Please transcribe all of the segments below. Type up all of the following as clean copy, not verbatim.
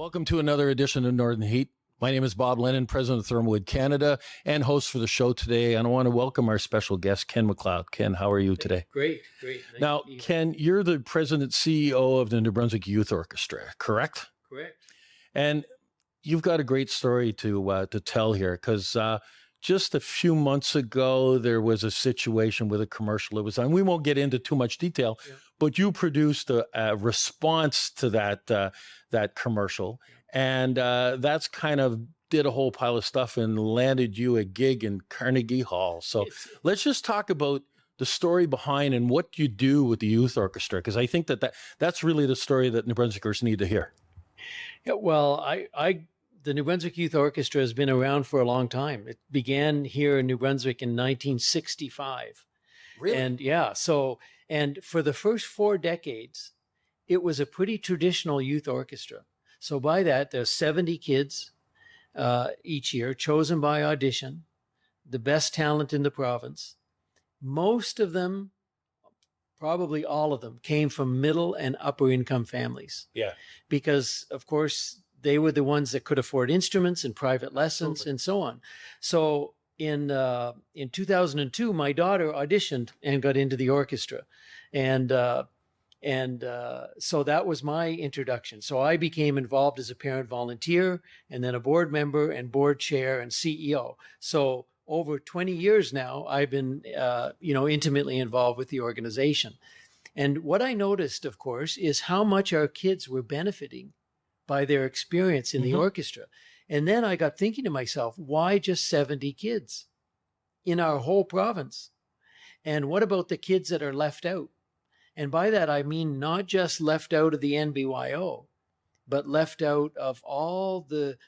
Welcome to another edition of Northern Heat. My name is Bob Lennon, president of Thermalwood Canada and host for the show today. And I want to welcome our special guest, Ken Macleod. Ken, how are you today? Great. Now, Ken, you're the president CEO of the New Brunswick Youth Orchestra, correct? Correct. And you've got a great story to tell here, because just a few months ago, there was a situation with a commercial that was on. We won't get into too much detail, but you produced a response to that commercial. And that's kind of did a whole pile of stuff and landed you a gig in Carnegie Hall. So let's just talk about the story behind and what you do with the youth orchestra, because I think that's really the story that New Brunswickers need to hear. Yeah, well, the New Brunswick Youth Orchestra has been around for a long time. It began here in New Brunswick in 1965. Really? And for the first 4 decades, it was a pretty traditional youth orchestra. So by that, there's 70 kids each year, chosen by audition, the best talent in the province. Most of them, probably all of them, came from middle and upper income families. Yeah. Because, of course, they were the ones that could afford instruments and private lessons and so on. So in 2002, my daughter auditioned and got into the orchestra. And so that was my introduction. So I became involved as a parent volunteer and then a board member and board chair and CEO. So over 20 years now, I've been, intimately involved with the organization. And what I noticed, of course, is how much our kids were benefiting by their experience in the orchestra. And then I got thinking to myself, why just 70 kids in our whole province? And what about the kids that are left out? And by that, I mean not just left out of the NBYO, but left out of all the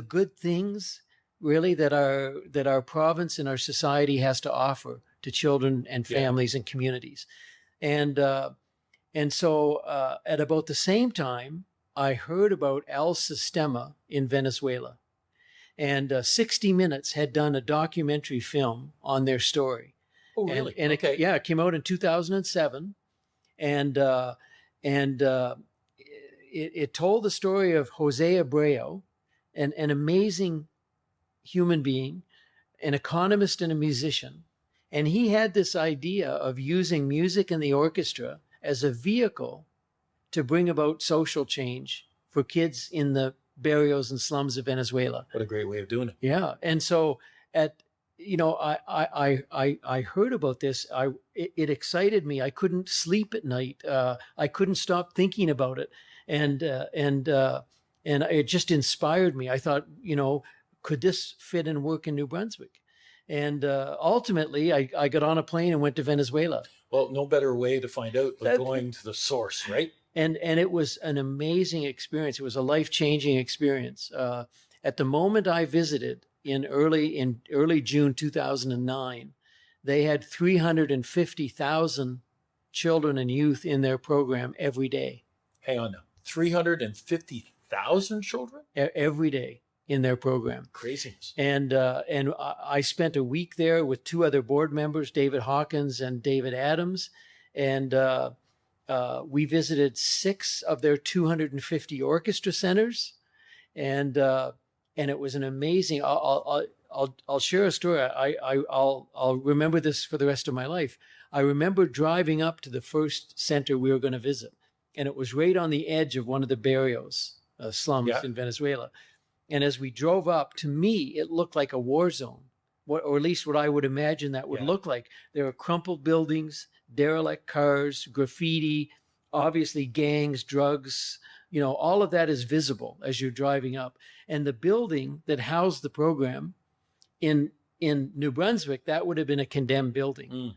good things, really, that our province and our society has to offer to children and families and communities. And so at about the same time, I heard about El Sistema in Venezuela. And 60 Minutes had done a documentary film on their story. Oh, really? And it came out in 2007. And it told the story of Jose Abreu, an amazing human being, an economist and a musician. And he had this idea of using music in the orchestra as a vehicle to bring about social change for kids in the barrios and slums of Venezuela. What a great way of doing it. Yeah. And so I heard about this. It excited me. I couldn't sleep at night. I couldn't stop thinking about it. And it just inspired me. I thought, could this fit and work in New Brunswick? And ultimately, I got on a plane and went to Venezuela. Well, no better way to find out than going to the source, right? And it was an amazing experience. It was a life-changing experience. At the moment I visited in early June 2009, they had 350,000 children and youth in their program every day. Hang on now. 350,000 children? Every day in their program. Craziness. And I spent a week there with 2 other board members, David Hawkins and David Adams. And we visited 6 of their 250 orchestra centers. And it was an amazing, I'll share a story. I'll remember this for the rest of my life. I remember driving up to the first center we were going to visit. And it was right on the edge of one of the barrios, slums in Venezuela. And as we drove up, to me, it looked like a war zone, or at least what I would imagine that would look like. There were crumpled buildings, derelict cars, graffiti, obviously gangs, drugs, all of that is visible as you're driving up. And the building that housed the program in New Brunswick, that would have been a condemned building,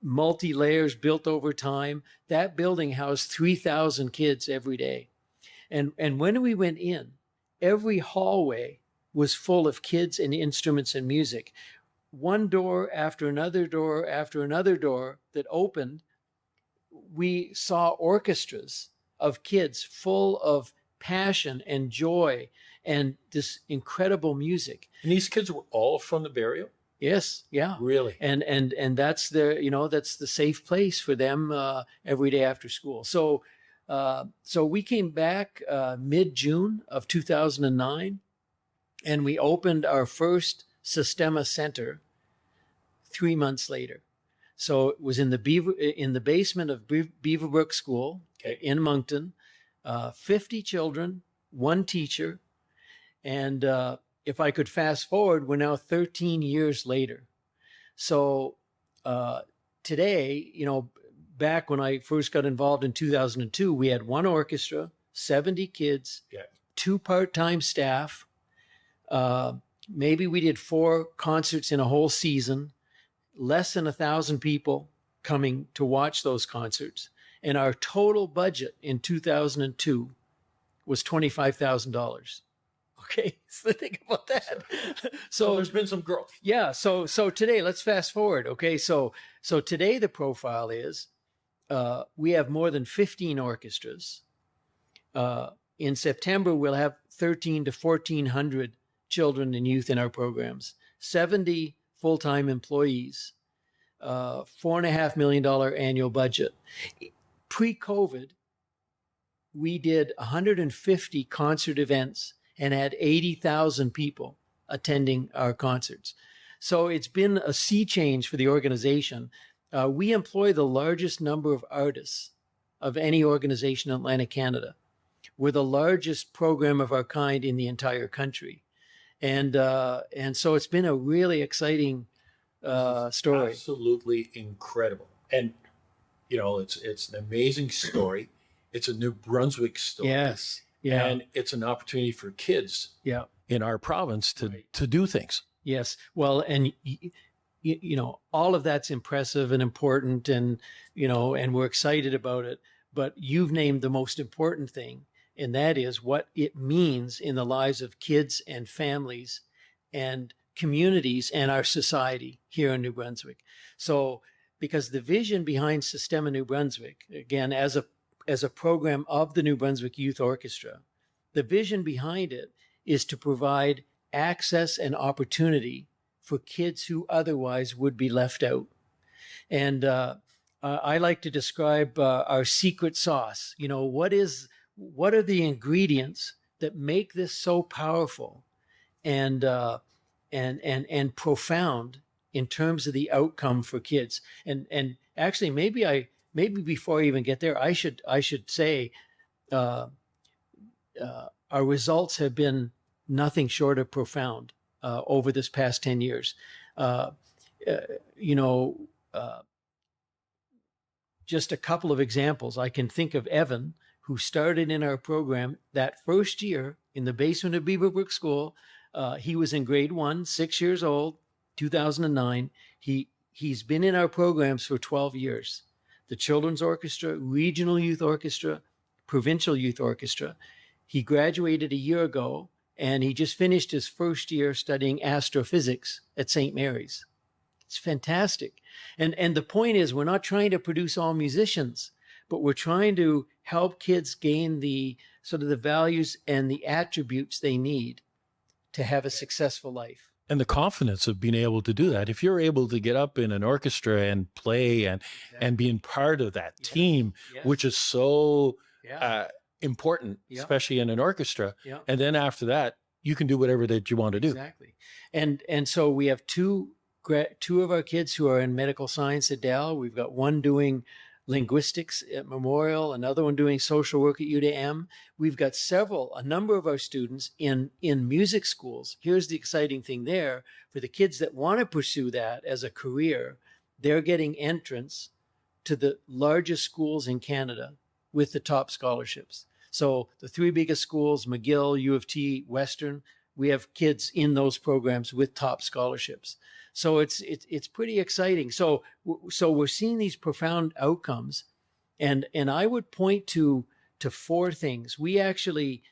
multi-layers built over time. That building housed 3,000 kids every day. And when we went in, every hallway was full of kids and instruments and music. One door after another door after another door that opened, we saw orchestras of kids full of passion and joy and this incredible music. And these kids were all from the barrio? Yes, yeah. Really? And that's that's the safe place for them every day after school. So So we came back mid-June of 2009, and we opened our first Sistema Center 3 months later. So it was in the basement of Beaverbrook School in Moncton. 50 children, one teacher, and if I could fast forward, we're now 13 years later. So today, back when I first got involved in 2002, we had one orchestra, 70 kids, 2 part-time staff. Maybe we did 4 concerts in a whole season, less than 1,000 people coming to watch those concerts. And our total budget in 2002 was $25,000. Okay, so think about that. So there's been some growth. Yeah. So today, let's fast forward. Okay, so today the profile is we have more than 15 orchestras. In September, we'll have 1,300 to 1,400 children and youth in our programs, 70 full-time employees, $4.5 million annual budget. Pre-COVID, we did 150 concert events and had 80,000 people attending our concerts. So it's been a sea change for the organization. We employ the largest number of artists of any organization in Atlantic Canada. We're the largest program of our kind in the entire country. And so it's been a really exciting story. Absolutely incredible. And, it's an amazing story. It's a New Brunswick story. Yes. Yeah. And it's an opportunity for kids in our province to do things. Yes. Well, and all of that's impressive and important, and we're excited about it. But you've named the most important thing, and that is what it means in the lives of kids and families and communities and our society here in New Brunswick. So, because the vision behind Sistema New Brunswick, again, as a program of the New Brunswick Youth Orchestra, the vision behind it is to provide access and opportunity for kids who otherwise would be left out. And I like to describe our secret sauce. What are the ingredients that make this so powerful and profound in terms of the outcome for kids? And actually, maybe before I even get there, I should say our results have been nothing short of profound over this past 10 years. Just a couple of examples. I can think of Evan, who started in our program that first year in the basement of Beaverbrook School. He was in grade 1, 6 years old, 2009. He's been in our programs for 12 years. The Children's Orchestra, Regional Youth Orchestra, Provincial Youth Orchestra. He graduated a year ago, and he just finished his first year studying astrophysics at St. Mary's. It's fantastic. And the point is, we're not trying to produce all musicians, but we're trying to help kids gain the sort of the values and the attributes they need to have a successful life. And the confidence of being able to do that. If you're able to get up in an orchestra and play and being part of that team, which is so important, especially in an orchestra. Yeah. And then after that, you can do whatever that you want to do. Exactly. And so we have two of our kids who are in medical science at Dal. We've got one doing linguistics at Memorial, another one doing social work at UDM. We've got a number of our students in music schools. Here's the exciting thing there. For the kids that want to pursue that as a career, they're getting entrance to the largest schools in Canada with the top scholarships. So the 3 biggest schools, McGill, U of T, Western, we have kids in those programs with top scholarships. So it's pretty exciting. So we're seeing these profound outcomes, and I would point to 4 things. We actually,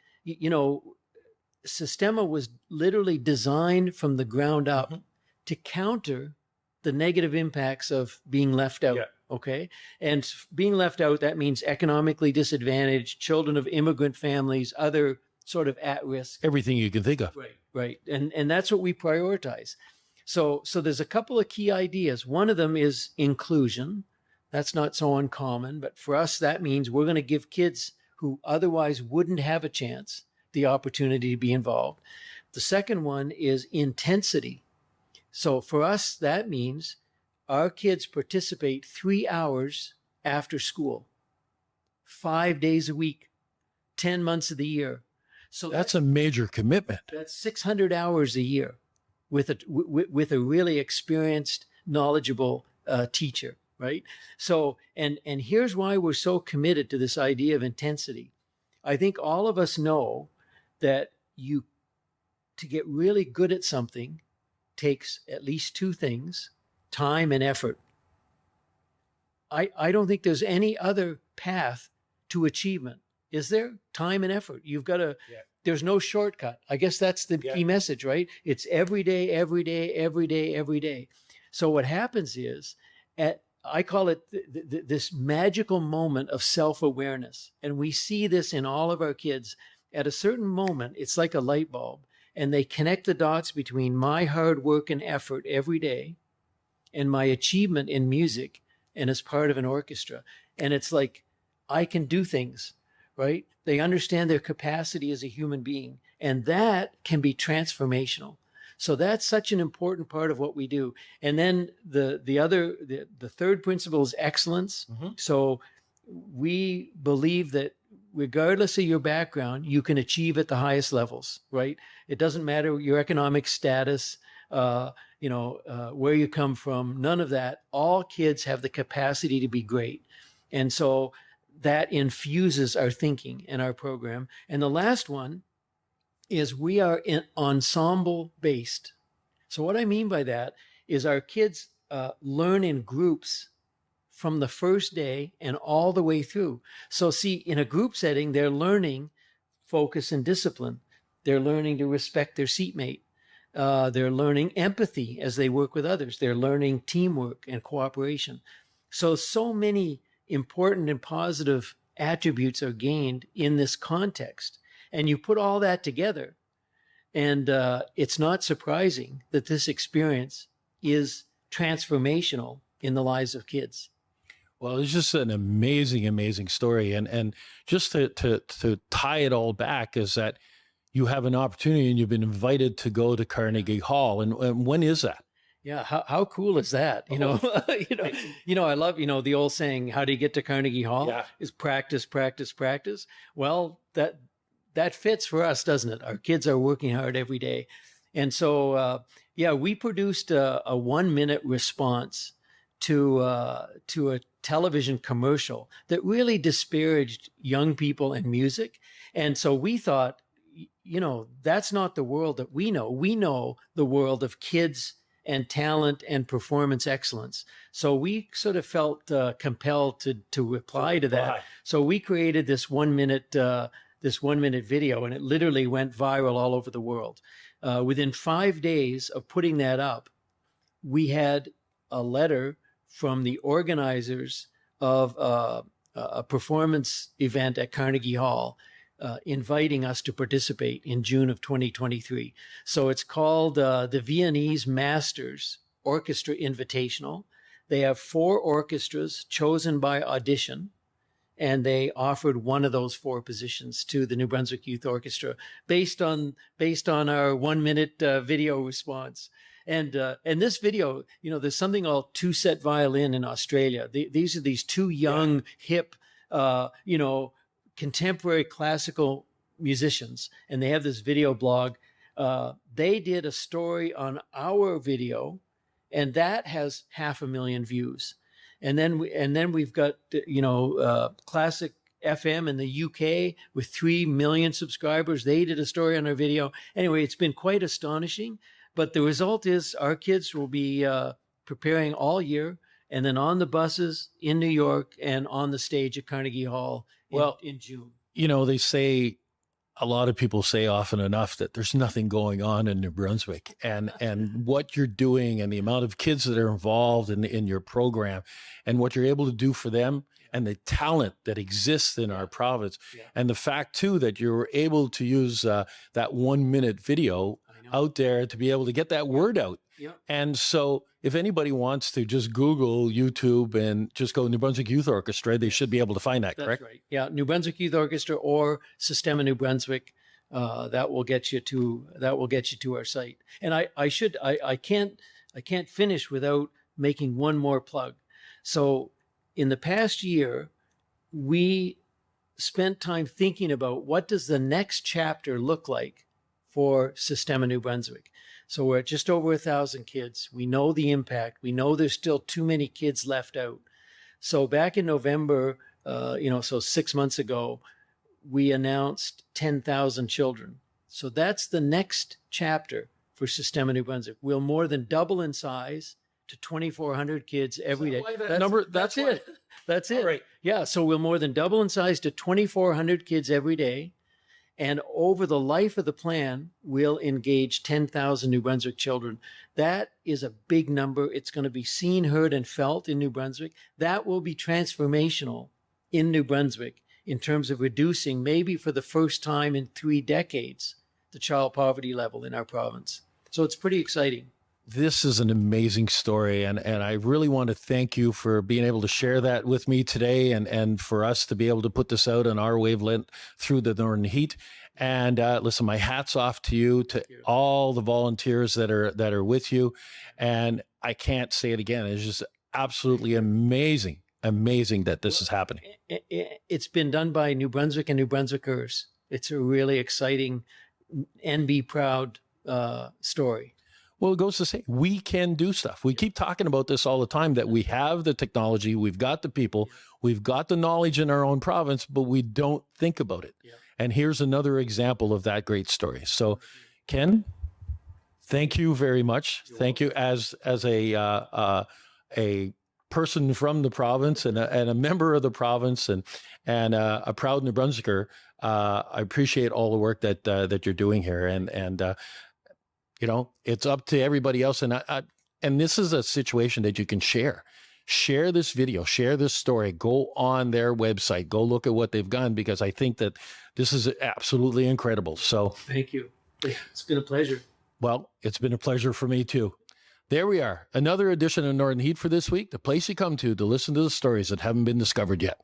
Sistema was literally designed from the ground up to counter the negative impacts of being left out. Yeah. Okay. And being left out, that means economically disadvantaged, children of immigrant families, other sort of at risk. Everything you can think of. Right. And that's what we prioritize. So there's a couple of key ideas. One of them is inclusion. That's not so uncommon, but for us, that means we're going to give kids who otherwise wouldn't have a chance the opportunity to be involved. The second one is intensity. So for us, that means our kids participate 3 hours after school, 5 days a week, 10 months of the year. So That's a major commitment. that's 600 hours a year with a really experienced, knowledgeable teacher, right? So, and here's why we're so committed to this idea of intensity. I think all of us know that to get really good at something takes at least two things: time and effort. I don't think there's any other path to achievement. Is there? Time and effort. You've got to, there's no shortcut. I guess that's the key message, right? It's every day, every day, every day, every day. So what happens is, I call it this magical moment of self-awareness. And we see this in all of our kids. At a certain moment, it's like a light bulb, and they connect the dots between my hard work and effort every day and my achievement in music and as part of an orchestra. And it's like, I can do things, right? They understand their capacity as a human being, and that can be transformational. So that's such an important part of what we do. And then the third principle is excellence. So we believe that regardless of your background, you can achieve at the highest levels, right? It doesn't matter your economic status, where you come from, none of that. All kids have the capacity to be great. And so that infuses our thinking and our program. And the last one is we are ensemble based. So what I mean by that is our kids learn in groups from the first day and all the way through. So see, in a group setting, they're learning focus and discipline. They're learning to respect their seatmate. They're learning empathy as they work with others. They're learning teamwork and cooperation. So many important and positive attributes are gained in this context. And you put all that together, and it's not surprising that this experience is transformational in the lives of kids. Well, it's just an amazing, amazing story. And just to tie it all back is that you have an opportunity and you've been invited to go to Carnegie Hall. And when is that? Yeah, how cool is that? I love, the old saying, how do you get to Carnegie Hall? Yeah. Is practice, practice, practice. Well, that fits for us, doesn't it? Our kids are working hard every day. And so, we produced a 1-minute response to a television commercial that really disparaged young people and music. And so we thought, that's not the world that we know. We know the world of kids and talent and performance excellence. So we sort of felt compelled to reply to that. So we created this 1-minute video, and it literally went viral all over the world. Within 5 days of putting that up, we had a letter from the organizers of a performance event at Carnegie Hall, inviting us to participate in June of 2023. So it's called the Viennese Masters Orchestra Invitational. They have 4 orchestras chosen by audition, and they offered one of those 4 positions to the New Brunswick Youth Orchestra based on our 1-minute video response. And this video, there's something called two-set violin in Australia. These are these 2 young, hip, contemporary classical musicians, and they have this video blog. They did a story on our video, and that has 500,000 views. And then we've got Classic FM in the UK with 3 million subscribers. They did a story on our video. Anyway, it's been quite astonishing. But the result is our kids will be preparing all year, and then on the buses in New York and on the stage at Carnegie Hall in June. They say, a lot of people say often enough that there's nothing going on in New Brunswick, and what you're doing and the amount of kids that are involved in your program and what you're able to do for them and the talent that exists in our province. And the fact too, that you're able to use that 1-minute video out there to be able to get that word out. Yep. And so if anybody wants to just Google YouTube and just go New Brunswick Youth Orchestra, they should be able to find that, That's correct? right. Yeah, New Brunswick Youth Orchestra or Sistema New Brunswick. That will get you to our site. And I can't finish without making one more plug. So in the past year, we spent time thinking about what does the next chapter look like for Sistema New Brunswick. So we're at just over 1,000 kids. We know the impact. We know there's still too many kids left out. So back in November, so 6 months ago, we announced 10,000 children. So that's the next chapter for Sistema New Brunswick. We'll more than double in size to 2,400 kids every day. That's it. That's it. All right. Yeah. So we'll more than double in size to 2,400 kids every day. And over the life of the plan, we'll engage 10,000 New Brunswick children. That is a big number. It's going to be seen, heard, and felt in New Brunswick. That will be transformational in New Brunswick in terms of reducing, maybe for the first time in 3 decades, the child poverty level in our province. So it's pretty exciting. This is an amazing story, and I really want to thank you for being able to share that with me today, and for us to be able to put this out on our wavelength through the Northern Heat. And listen, my hat's off to you, to all the volunteers that are with you, and I can't say it again. It's just absolutely amazing that this is happening. It's been done by New Brunswick and New Brunswickers. It's a really exciting and be proud story. Well, it goes to say we can do stuff. We keep talking about this all the time, that we have the technology, we've got the people, we've got the knowledge in our own province, but we don't think about it. Yeah. And here's another example of that great story. So, Ken, thank you very much. Thank you as a person from the province and a member of the province and a proud New Brunswicker. I appreciate all the work that you're doing here, and it's up to everybody else. And this is a situation that you can share. Share this video, share this story, go on their website, go look at what they've done, because I think that this is absolutely incredible. So thank you. It's been a pleasure. Well, it's been a pleasure for me too. There we are. Another edition of Northern Heat for this week, the place you come to listen to the stories that haven't been discovered yet.